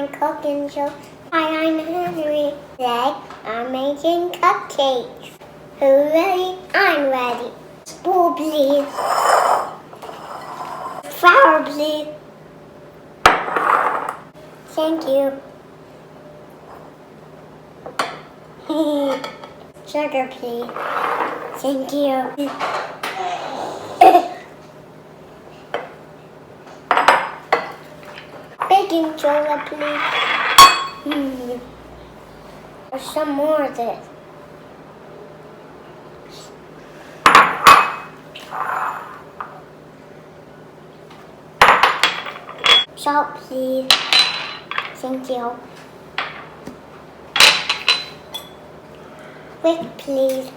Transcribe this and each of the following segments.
my cooking show. Hi, I'm Henry. Today I'm making cupcakes. Who ready? I'm ready. Spoon, please. Flour, please. Thank you. Sugar, please. Thank you. Baking soda, please. There's some more of this. Salt, please. Thank you. Whip, please.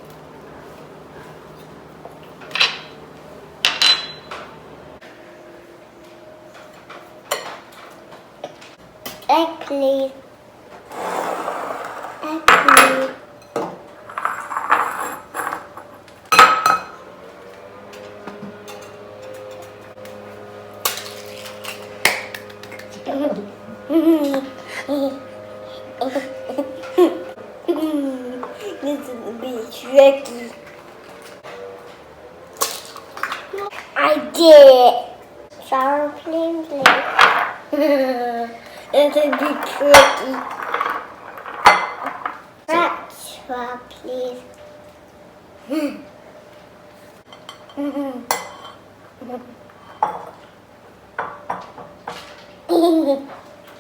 Egg, please. Egg, please. This is a bit tricky. I did it. Sour cream, please. This is a bit tricky. Extra, please.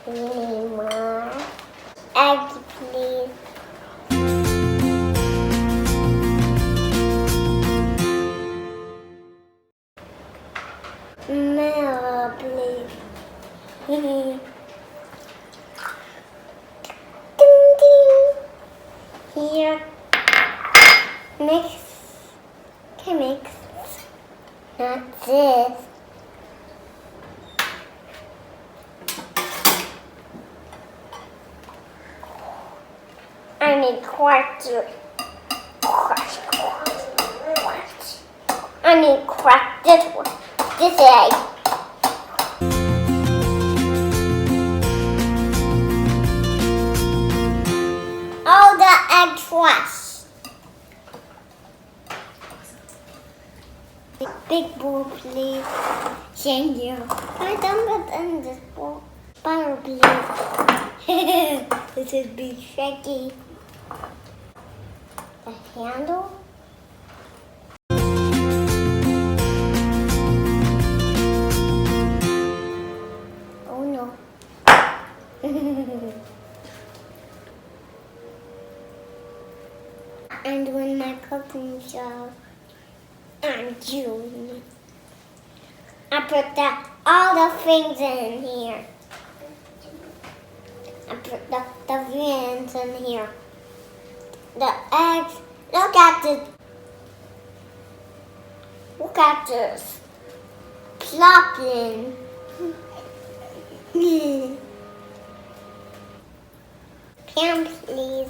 More. Egg, please. Milk, please. Ding, ding. Here. Mix. Okay, mix. Not this. I need quarter. I need crack this one. This egg. All the eggs fresh. Big bowl, please. Thank you. I don't put in this bowl. Butter, please. This is big shaky. The handle. Oh no. I'm doing my cooking show. I'm doing it. I put all the things in here. I put the beans in here. The eggs. Look at this. Look at this. Plopping. Pan, please.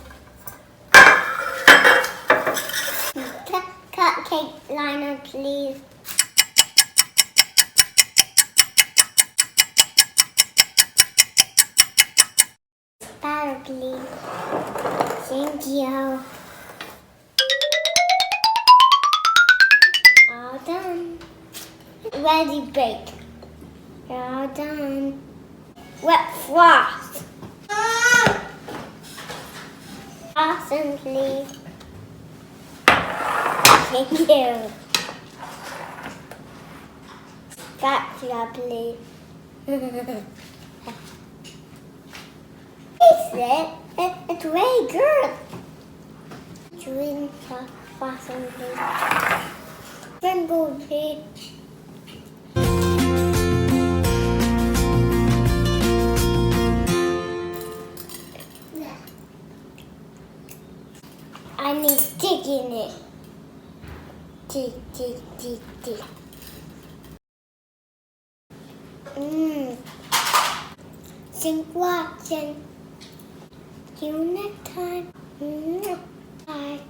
Cupcake liner, please. Batter, please. Thank you. All done. Ready to bake. You're all done. Wet frost. Frosting, please. Thank you. Spatula, please. It's very good. Drink frosting, please. Rainbow, please. I need dig in it. Dig, dig, dig, dig. Think watching. See you next time. Bye.